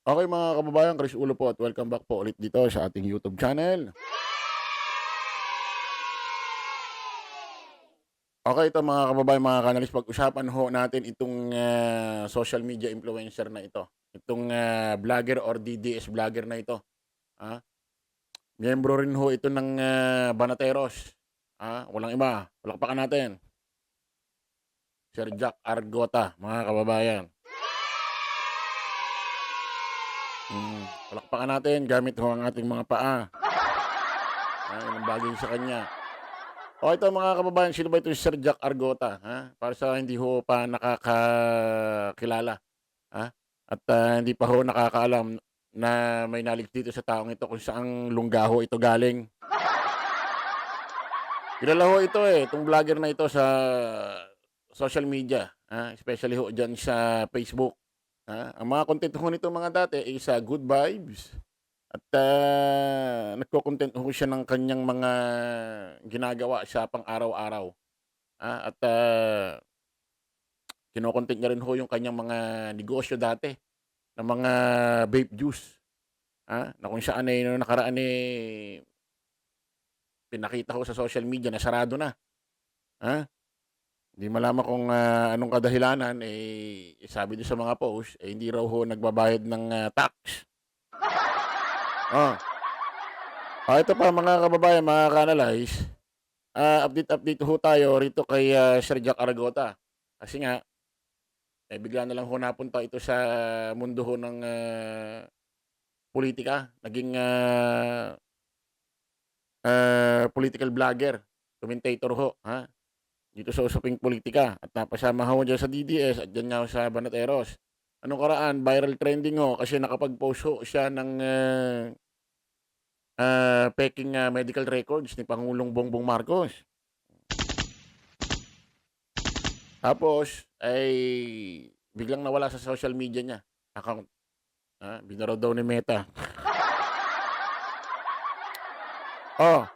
Okay mga kababayan, Chris Ulo po at welcome back po ulit dito sa ating YouTube channel. Okay, ito mga kababayan, mga kanalis, pag-usapan ho natin itong social media influencer na ito. Itong vlogger or DDS vlogger na ito. Ah, Miyembro rin ho ito ng Banateros. Walang iba. Palakpakan natin. Sir Jack Argota, mga kababayan. Palakpakan natin gamit ho ang ating mga paa. Yan ang bagay sa kanya. O ito mga kababayan, sino ba ito si Sir Jack Argota, Para sa hindi ho pa nakakakilala, ha? At hindi pa ho nakakaalam na may knowledge dito sa taong ito kung saang lungga ho ito galing. Kilala ho ito, itong vlogger na ito sa social media, especially ho diyan sa Facebook, Ang mga content ho nito mga dati is good vibes at nagko-content ho siya ng kanyang mga ginagawa sa pang-araw-araw. At kino-content niya rin ho yung kanyang mga negosyo dati ng mga vape juice, na kung saan, nung nakaraan, pinakita ho sa social media na sarado na, ah. Hindi malaman kung anong kadahilanan, sabi do'n sa mga post, hindi raw ho nagbabayad ng tax. Oh, ito pa mga kababayan, mga ka-analyze, update ho tayo rito kay Sir Jack Aragota. Kasi nga, bigla na lang ho napunta ito sa mundo ho ng pulitika, naging political vlogger, commentator ho, dito sa usaping politika at napasama ho diyan sa DDS at diyan nga ho sa Banateros. Anong karaan, viral trending ho kasi nakapag-post ho siya ng peking medical records ni Pangulong Bongbong Marcos. Tapos ay biglang nawala sa social media niya account, binara daw ni Meta. Oh,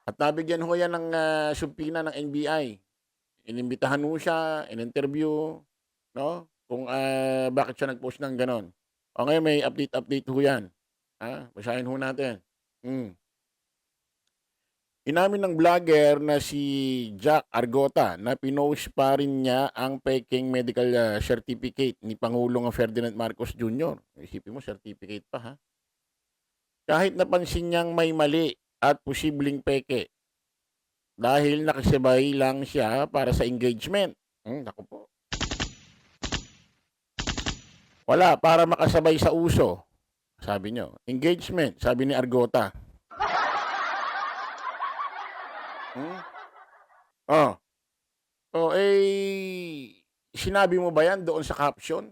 at nabigyan ho 'yan ng subpina ng NBI. Inimbitahan ho siya, in-interview, 'no, kung bakit siya nag-post ng gano'n. O ngayon may update ho 'yan, basahin ho natin. Hmm. Inamin ng vlogger na si Jack Argota na pinost pa rin niya ang pekeng medical certificate ni Pangulong Ferdinand Marcos Jr. Isipin mo certificate pa, kahit napansin niyang may mali at posibleng peke dahil nakasabay lang siya para sa engagement. Naku po. Wala, para makasabay sa uso, sabi niyo. Engagement, sabi ni Argota. Hmm? Oh, sinabi mo ba 'yan doon sa caption,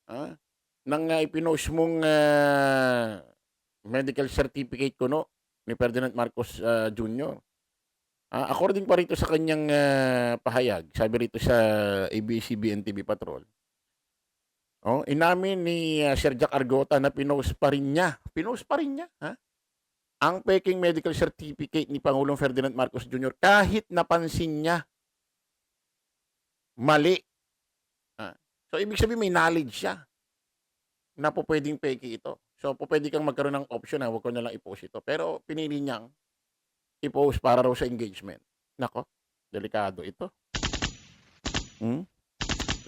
ah, ng ipinost mong medical certificate kuno ni Ferdinand Marcos Jr.? According pa rito sa kanyang pahayag, sabi rito sa ABS-CBN TV Patrol, inamin ni Sir Jack Argota na pinost pa rin niya, ang peking medical certificate ni Pangulong Ferdinand Marcos Jr. kahit napansin niya mali. So, ibig sabihin may knowledge siya na pupuwedeng peke ito. So, pupuwede kang magkaroon ng option na wag ko na lang i-post ito. Pero pinili niyang i-post para raw sa engagement. Naku, delikado ito. Hmm,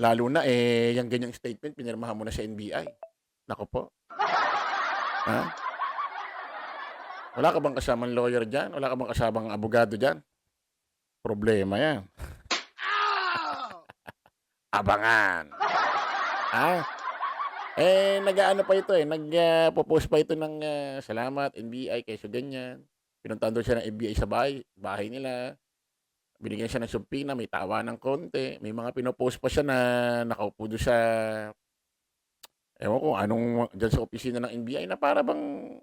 Lalo na, yang ganyang statement pinirmahan mo na sa NBI. Naku po, ha? Wala ka bang kasamang lawyer diyan? Wala ka bang kasamang abogado diyan? Problema 'yan. Abangan. Ah, nag-aano pa ito, po-post pa ito ng salamat NBI keso ganyan. Pinuntahan daw siya ng NBI sa bahay nila. Binigyan siya ng subpoena, may tawa ng konti. May mga pino-post pa siya na nakaupo do'n sa ewan ko anong diyan sa opisina ng NBI na para bang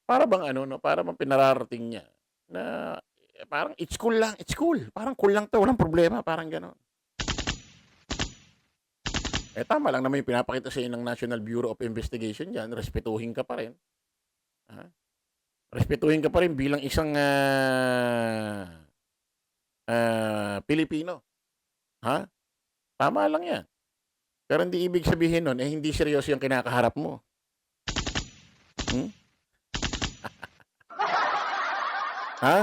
ano 'no, para bang pinararating niya na parang it's cool, parang cool lang 'to, walang problema, parang gano'n. Tama lang naman yung pinapakita sa'yo ng National Bureau of Investigation diyan, respetuhin ka pa rin, ah, respetuhin ka pa rin bilang isang Pilipino, ha? Tama lang 'yan. Pero hindi ibig sabihin nun, eh, hindi seryoso yung kinakaharap mo. Hmm? Ha?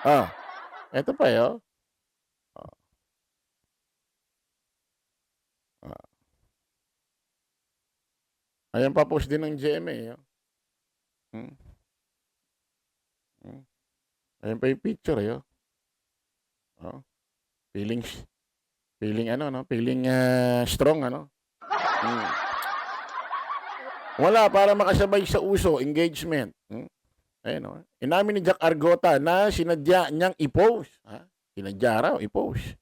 Oh, eto pa, eh, oh. Oh, oh. Ayan pa post din ng GMA, oh. Hmm, hmm. Ayan pa yung picture, eh, oh. Oh, feeling feeling ano 'no, feeling, strong ano? Hmm. Wala, para makasabay sa uso, engagement, Ayan, oh. Inamin ni Jack Argota na sinadya niyang i-post, sinadya raw i-post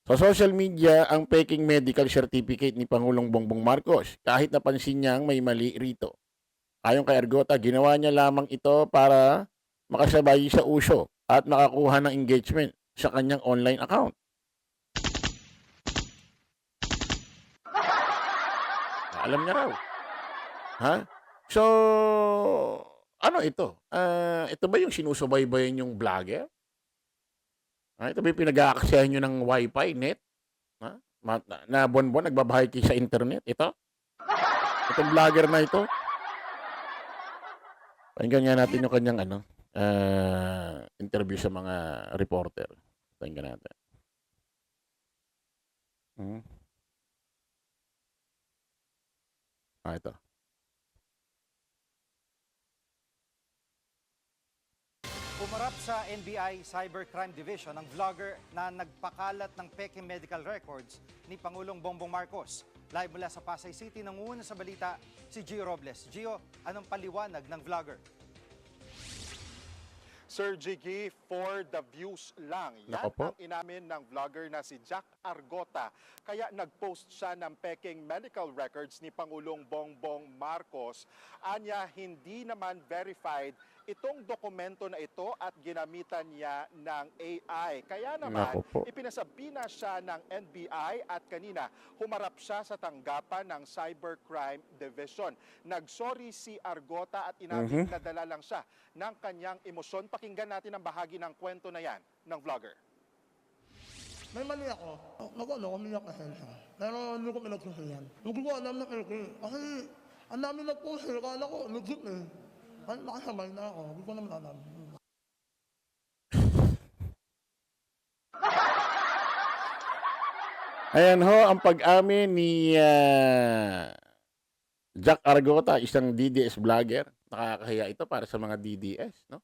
sa social media ang peking medical certificate ni Pangulong Bongbong Marcos kahit napansin niyang may mali rito. Ayon kay Argota, ginawa niya lamang ito para makasabay sa uso at makakuha ng engagement sa kanyang online account. Alam niya raw. Ha? So, ano ito? Ito ba yung sinusubaybayan yung vlogger? Ito ba yung pinag-aaksyahan nyo ng wifi, net? Ha? Na buwan-buwan nagbabahay kayo sa internet? Ito? Itong vlogger na ito? Pakinggan nga natin yung kanyang interview sa mga reporter. Pakinggan natin. Hmm. Ito. Humarap sa NBI Cybercrime Division ang vlogger na nagpakalat ng peking medical records ni Pangulong Bongbong Marcos. Live mula sa Pasay City, nangunguna sa balita si Gio Robles. Gio, anong paliwanag ng vlogger? Sir Jiggy, for the views lang. Yan Nako po. ang inamin ng vlogger na si Jack Argota. Kaya nag-post siya ng peking medical records ni Pangulong Bongbong Marcos. Anya, hindi naman verified itong dokumento na ito at ginamitan niya ng AI. Kaya naman, Nako po. ipinasabi na siya ng NBI at kanina humarap siya sa tanggapan ng Cybercrime Division. Nagsorry si Argota at inamin na dala lang siya ng kanyang emosyon. Pakinggan natin ang bahagi ng kwento na yan ng vlogger. May mali ako. Nag-ano, umiyak kasi siya. Pero hindi ko pinagsusiyan. Hindi ko alam na Elke. Kasi ang dami nag-post eh. Kala ko, legit eh. Kasi nakasabay na ako. Hindi ko naman alam. Ayan ho ang pag-amin ni Jack Argota, isang DDS vlogger. Nakakahiya ito para sa mga DDS, no?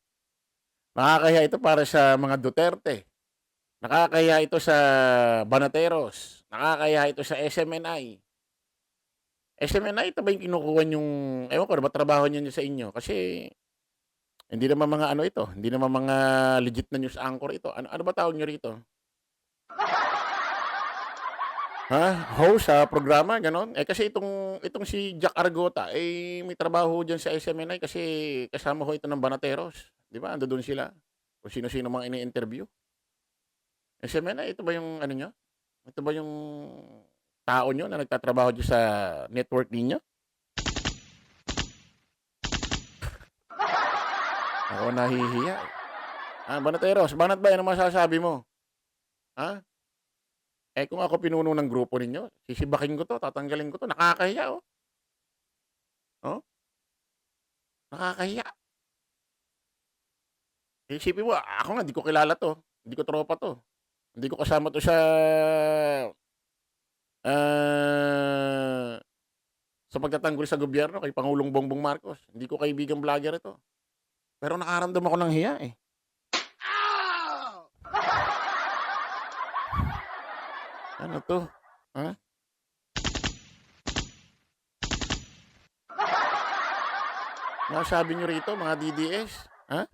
Nakakahiya ito para sa mga Duterte. Nakakahiya ito sa Banateros. Nakakahiya ito sa SMNI. SMNI, ito ba yung kinukuha yung, ewan ko, ba trabaho niyo sa inyo? Kasi, hindi naman mga ano ito, hindi naman mga legit na news anchor ito. Ano ba tawag nyo rito? Ha? Host sa programa, ganon? Kasi itong si Jack Argota, may trabaho dyan sa SMNI kasi kasama ho ito ng Banateros. Di ba? Ando doon sila. Kung sino-sino mga ini-interview. SMNI, ito ba yung ano nyo? Ito ba yung tao nyo na nagtatrabaho dyan sa network ninyo? Ako nahihiya. Banateros, banat ba? Ano masasabi mo? Ha? Kung ako pinuno ng grupo ninyo, sisibakin ko to, tatanggalin ko to. Nakakahiya, oh. Oh? Nakakahiya. Isipin mo, ako nga, hindi ko kilala to. Hindi ko tropa to. Hindi ko kasama to ah, sa pagtatanggol sa gobyerno kay Pangulong Bongbong Marcos. Hindi ko kaibigang vlogger ito. Pero nakaramdam ako ng hiya, eh. Ano to? Ha? Nasabi nyo rito, mga DDS? Ha?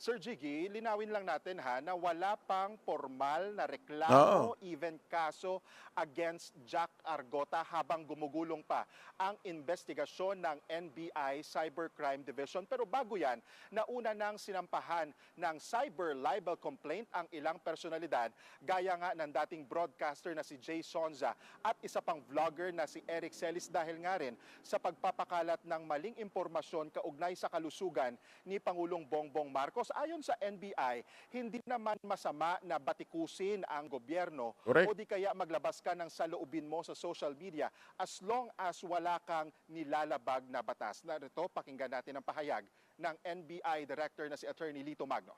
Sir Jiggy, linawin lang natin na wala pang formal na Oo. reklamo, even kaso against Jack Argota habang gumugulong pa ang investigasyon ng NBI Cybercrime Division. Pero bago yan, nauna nang sinampahan ng cyber libel complaint ang ilang personalidad gaya nga ng dating broadcaster na si Jay Sonza at isa pang vlogger na si Eric Celis dahil nga rin sa pagpapakalat ng maling impormasyon kaugnay sa kalusugan ni Pangulong Bongbong Marcos. ayon sa NBI, hindi naman masama na batikusin ang gobyerno Correct. o di kaya maglabas ka ng saloobin mo sa social media as long as wala kang nilalabag na batas. Narito, pakinggan natin ang pahayag ng NBI Director na si Attorney Lito Magno.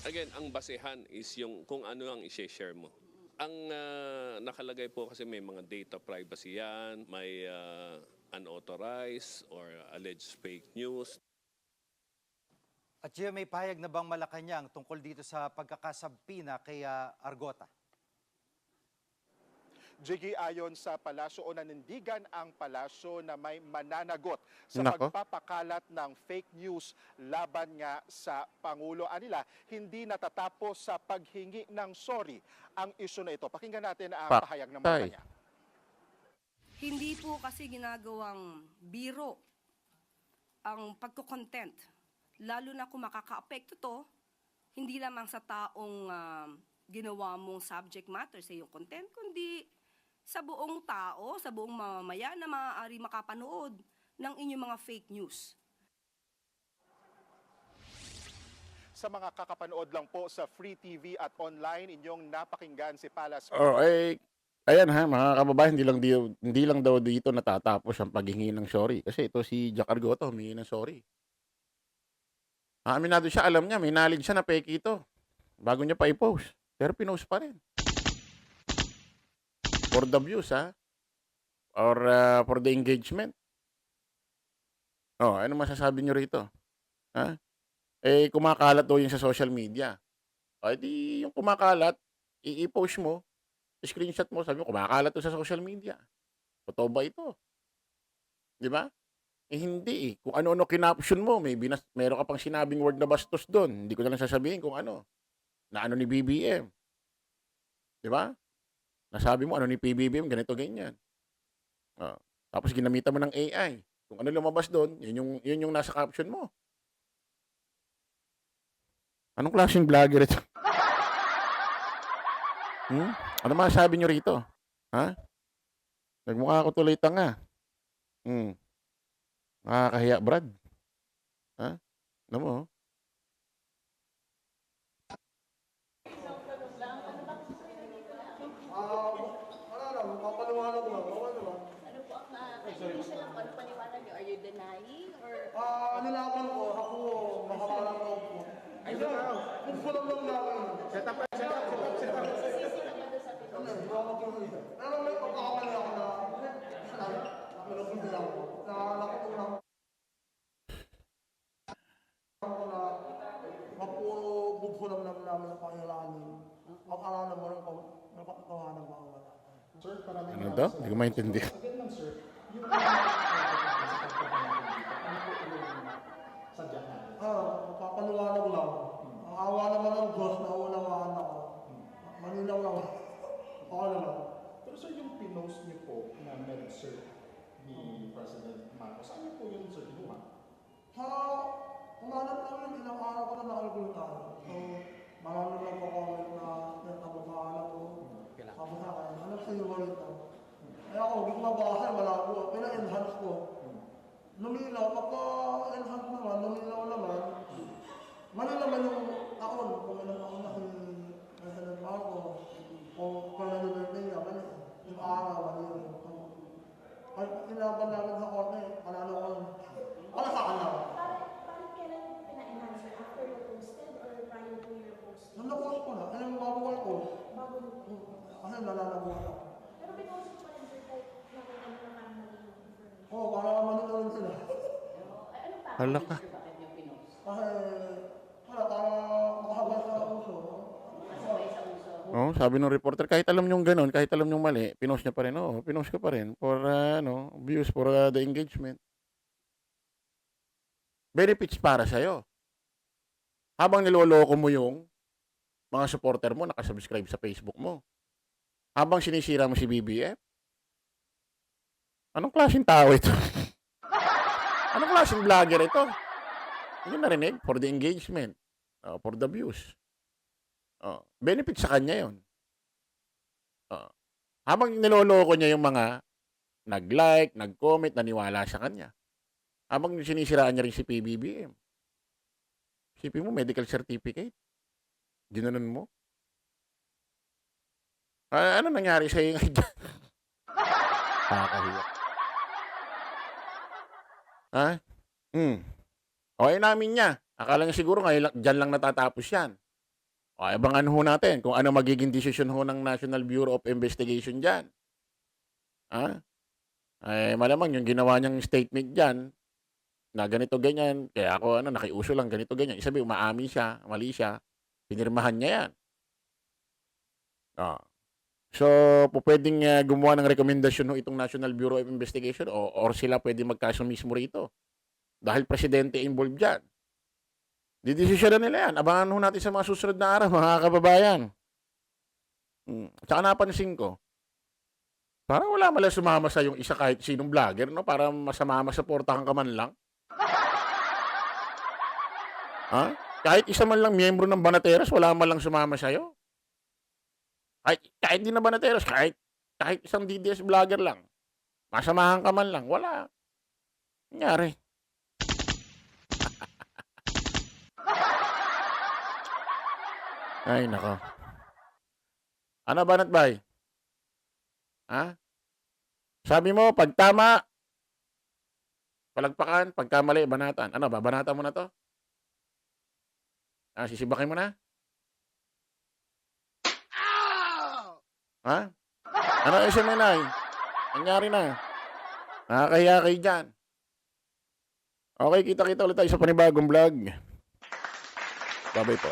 Again, ang basehan is yung kung ano ang i-share mo. Ang nakalagay po kasi may mga data privacy yan, may unauthorized or alleged fake news. At Gio, may pahayag na bang Malacanang tungkol dito sa pagkakasabpina kay Argota? Jiggy, ayon sa palasyo o nanindigan ang palasyo na may mananagot sa Nako. pagpapakalat ng fake news laban nga sa Pangulo. Anila, hindi natatapos sa paghingi ng sorry ang isyu na ito. Pakinggan natin ang pahayag ng Patay. Malacanang. Hindi po kasi ginagawang biro ang pagko-content. Lalo na kung makaka-apekto to, hindi lamang sa taong ginawa mong subject matter sa iyong content, kundi sa buong tao, sa buong mamamayan na maaari makapanood ng inyong mga fake news. Sa mga kakapanood lang po sa Free TV at online, inyong napakinggan si Palas. Ayan ha, mga kababayan, hindi lang daw dito natatapos ang paghingi ng sorry. Kasi ito si Jack Argota, humingi ng sorry. Aminado siya, alam niya, may knowledge siya na peke ito. Bago niya pa i-post. Pero pinost pa rin. For the views, ha? Or for the engagement. Ano masasabi niyo rito? Ha? Kumakalat daw yung sa social media. Di yung kumakalat, i-post mo, screenshot mo, sabi mo, kumakalat to sa social media. Totoo ba ito? Di ba? Hindi eh. Kung ano-ano kinaption mo, meron ka pang sinabing word na bastos doon. Hindi ko na lang sasabihin kung ano. Na ano ni BBM. Di ba? Nasabi mo ano ni PBBM, ganito, ganyan. Tapos ginamitan mo ng AI. Kung ano lumabas doon, yun yung nasa caption mo. Anong klaseng vlogger ito? Ano masasabi nyo rito? Ha? Nagmukha ako tuloy tanga. Nakakahiya, Brad. Ha? Ano mo? Papaliwanag lang. Okay naman. Ano po ang hindi siya lang ano paniwanag niyo? Are you denying or Nilaban ko, ako, makawalang loob ko. Kung ko lang namin. sisisi ka ba doon sa Pinoy? Pero may pagkakamali ako na nakinig ako. Na nakatulong ako na mapuro bugso lang namin ang pangiranin. Pag-aralan mo rin kung may katotohanan ba o wala. Ano daw? Hindi ko maintindihan. Papaliwanag lang. Ang awa naman ng Diyos na unawaan ako. Maninaw lang. Okay naman. Pero sir, yung pinost niyo po na med-cert ni President Marcos, ano po yun sir ginawa? Kumalat lang yun, ilang araw ko na nakalagulong tayo. So, marami lang comment na nagtabukaan ako. Sabi sa akin, ano sa iyo rito? Kaya ako, hindi ko mabasa, malabo. Pina-enhance ko. Lumilaw, pagka-enhance naman, lumilaw naman. Mali naman yung taon, kung ilang taon na si President Marcos, kung kailan niya, mali. Yung araw, mali yun. Pag inaban namin sa korte, panalo ko yun. Para sa kanya. Parang kailan pina-enhance it? After you posted or prior to your posting? Nung na-post ko na, alam mo bago ko i-post. Bago mo po. Kasi nalalabuhan ako. Pero pinost mo pa rin sir kahit nakita mo na parang mali yung information. Oo, para manito rin sila. Ay, ano pa? Hala ka. Bakit niyo pinost? Kasi, wala, para makahabal sa uso. Masabay sa uso. Sabi ng reporter, kahit alam nyo gano'n, kahit alam nyo mali, pinost niya pa rin. Pinost ko pa rin for views, for the engagement. Benefits para sa'yo. Habang niloloko mo yung mga supporter mo, nakasubscribe sa Facebook mo. Habang sinisira mo si BBM. Anong klaseng tao ito? Anong klaseng vlogger ito? Hindi narinig? For the engagement. For the views. Benefit sa kanya yun. Habang niloloko niya yung mga nag-like, nag-comment, naniwala sa kanya. Habang sinisiraan niya rin si PBBM. Isipin mo, medical certificate. Ginanon mo. Ano nangyari sa iyo? Nakakahiya. Ha? Okay namin niya. Akala niya siguro ngayon dyan lang natatapos yan. O, abangan ho natin kung ano magiging desisyon ho ng National Bureau of Investigation dyan. Ha? Ay, malamang yung ginawa niyang statement dyan, na ganito ganyan, kaya ako nakiuso lang ganito ganyan. Isabi, umaamin siya, mali siya, pinirmahan niya yan. So, pwedeng gumawa ng rekomendasyon ho itong National Bureau of Investigation or sila pwede magkaso mismo rito. Dahil presidente involved dyan. Didesisyon na nila yan. Abangan ho natin sa mga susunod na araw, mga kababayan. Tsaka napansin ko, parang wala malang sumama sa yung isa kahit sinong vlogger, no? Para masuportahan ka man lang. Ha? Kahit isa man lang miyembro ng Banateros, wala man lang sumama sa'yo. Kahit di na Banateros, kahit isang DDS vlogger lang. Masamahan ka man lang, wala. Nangyari. Ay, nako. Ano, Banat Bay? Ha? Sabi mo, pag tama, palagpakan, pagka mali, banatan. Ano, babanatan mo na to? Sisibakin mo na? Ha? Ano SMNI? Nangyari na. Nakakahiya kayo dyan. Okay, kita-kita ulit tayo sa panibagong vlog. Bye-bye po.